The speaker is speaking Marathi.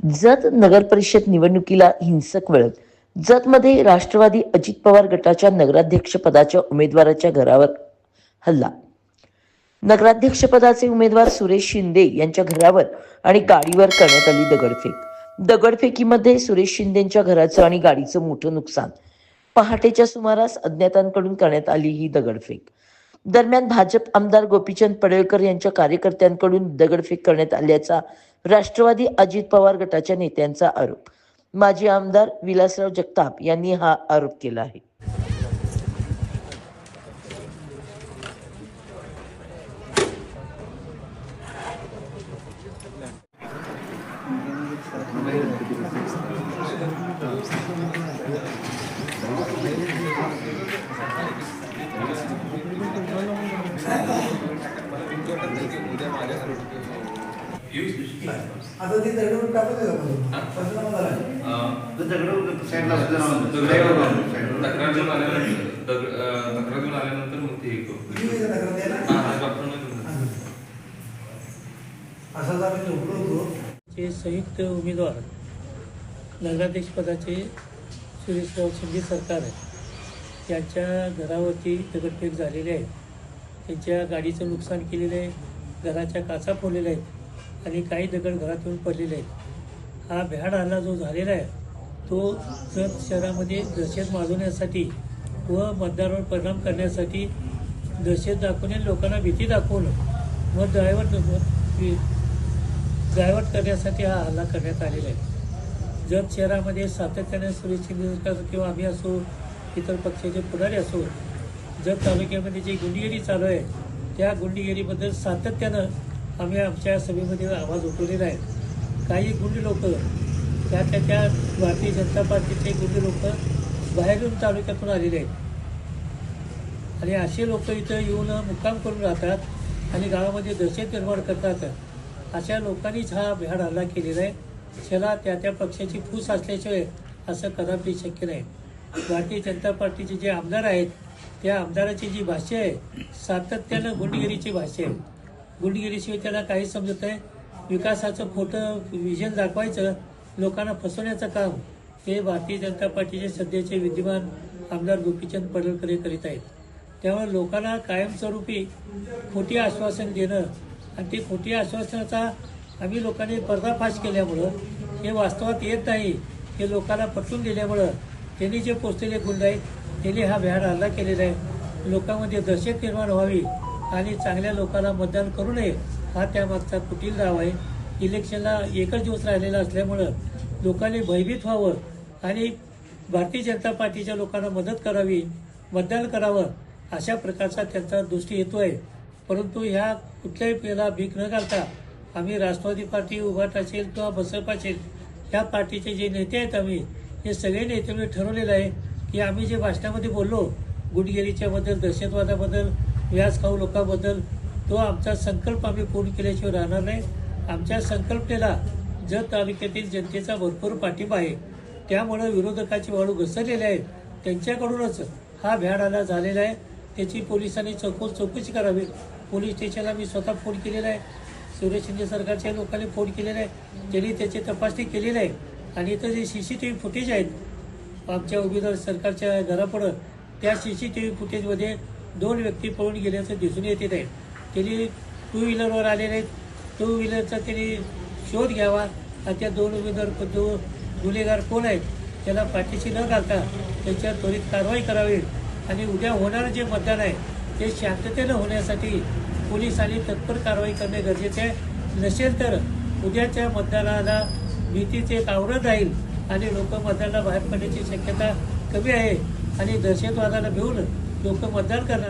जत नगर परिषद निवडणुकीला हिंसक वळण. जतमध्ये राष्ट्रवादी अजित पवार गटाच्या नगराध्यक्ष पदाच्या उमेदवाराच्या घरावर हल्ला. नगराध्यक्ष पदाचे उमेदवार सुरेश शिंदे यांच्या घरावर आणि गाडीवर करण्यात आली दगडफेक. दगडफेकीमध्ये सुरेश शिंदेच्या घराचं आणि गाडीचं मोठं नुकसान. पहाटेच्या सुमारास अज्ञातांकडून करण्यात आली ही दगडफेक. दरम्यान भाजप आमदार गोपीचंद पडळकर यांच्या कार्यकर्त्यांकडून दगडफेक करण्यात आल्याचा राष्ट्रवादी अजित पवार गटाच्या नेत्यांचा आरोप. माजी आमदार विलासराव जगताप यांनी हा आरोप केला आहे. आता ती दगड टाकत आल्यानंतर मग ते संयुक्त उमेदवार नगराध्यक्ष पदाचे सुरेशराव शिंदे सरकार आहे, त्यांच्या घरावरती दगडफेक झालेली आहे. त्यांच्या गाडीचं नुकसान केलेलं आहे, घराच्या काचा फोडलेल्या आहेत आणि काही दगड घरातून पडलेले आहेत. हा भ्याड हल्ला जो झालेला आहे तो जत शहरामध्ये दहशत माजवण्यासाठी व मतदारावर परिणाम करण्यासाठी, दहशत दाखवणे, लोकांना भीती दाखवून मत डायव्हर्ट करण्यासाठी हा हल्ला करण्यात आलेला आहे. जत शहरामध्ये सातत्याने सुरेश शिंदे सरकार किंवा आम्ही असो, इतर पक्षाचे पुढारी असो, जत तालुक्यामध्ये जी गुंडगिरी चालू आहे त्या गुंडगिरीबद्दल सातत्यानं आम्ही आमच्या सभेमध्ये आवाज उठवलेला आहे. काही गुंडी लोक त्या भारतीय जनता पार्टीचे गुंडी लोक बाहेरून तालुक्यातून आलेले आहेत आणि असे लोक इथं येऊन मुक्काम करून राहतात आणि गावामध्ये दहशत निर्माण करतात. अशा लोकांनीच हा भ्याड हल्ला केलेला आहे. त्याला त्या पक्षाची फूस असल्याशिवाय असं कदापि शक्य नाही. भारतीय जनता पार्टीचे जे आमदार आहेत त्या आमदाराची जी भाषा आहे सातत्यानं गुंडगिरीची भाषा आहे. गुंडगिरीशिवाय त्याला काही समजत नाही. विकासाचं खोटं विजन दाखवायचं, लोकांना फसवण्याचं काम हे भारतीय जनता पार्टीचे सध्याचे विद्यमान आमदार गोपीचंद पडळकर करीत आहेत. त्यामुळे लोकांना कायमस्वरूपी खोटी आश्वासन देणं आणि ते खोटी आश्वासनाचा आम्ही लोकांनी पर्दाफाश केल्यामुळं, हे वास्तवात येत नाही हे लोकांना पटवून दिल्यामुळं त्यांनी जे पोचलेले गुंड आहेत त्यांनी हा भ्याड हल्ला केलेला आहे. लोकांमध्ये दहशत निर्माण व्हावी आणि चांगल्या लोकांना मतदान करू नये हा त्यामागचा कुटील डाव आहे. इलेक्शनला एकच दिवस राहिलेला असल्यामुळं लोकांनी भयभीत व्हावं आणि भारतीय जनता पार्टीच्या लोकांना मदत करावी, मतदान करावं अशा प्रकारचा त्यांचा दृष्टी हेतू आहे. परंतु ह्या कुठल्याही पेला भीक न घालता आम्ही राष्ट्रवादी पार्टी, उभाट असेल किंवा बसपा असेल, ह्या पार्टीचे जे नेते आहेत आम्ही हे सगळे नेत्यांनी ठरवलेलं आहे की आम्ही जे भाषणामध्ये बोललो गुंडगिरीच्याबद्दल, दहशतवादाबद्दल, व्याज खाऊ लोकांबद्दल, तो आमचा संकल्प आम्ही पूर्ण केल्याशिवाय राहणार नाही. आमच्या संकल्पनेला जत तालुक्यातील जनतेचा भरपूर पाठिंबा आहे. त्यामुळं विरोधकाची वाळू घसरलेले आहेत, त्यांच्याकडूनच हा भ्याड हल्ला झालेला आहे. त्याची पोलिसांनी चौकशी करावी. पोलीस स्टेशनला मी स्वतः फोन केलेला आहे, सुरेश शिंदे सरकारच्या लोकांनी फोन केलेला आहे, त्यांनी त्याची तपासणी केलेली आहे. आणि इथं जे CCTV फुटेज आहेत आमच्या उमेदवार सरकारच्या घरापुढं, त्या CCTV फुटेजमध्ये 2 व्यक्ती पळून गेल्याचं दिसून येते आहे. त्यांनी 2 व्हीलरवर आलेले आहेत. 2 व्हीलरचा त्यांनी शोध घ्यावा आणि त्या 2 उमेदवार गुन्हेगार कोण आहेत त्याला पाठीशी न घालता त्यांच्यावर त्वरित कारवाई करावी आणि उद्या होणारं जे मतदान आहे ते शांततेनं होण्यासाठी पोलिसांनी तत्पर कारवाई करणे गरजेचे आहे. नसेल तर उद्याच्या मतदानाला भीतीचे एक आवरण राहील आणि लोक मतदानाला बाहेर पडण्याची शक्यता कमी आहे आणि दहशतवादाला भिवून लोक मतदान करणार.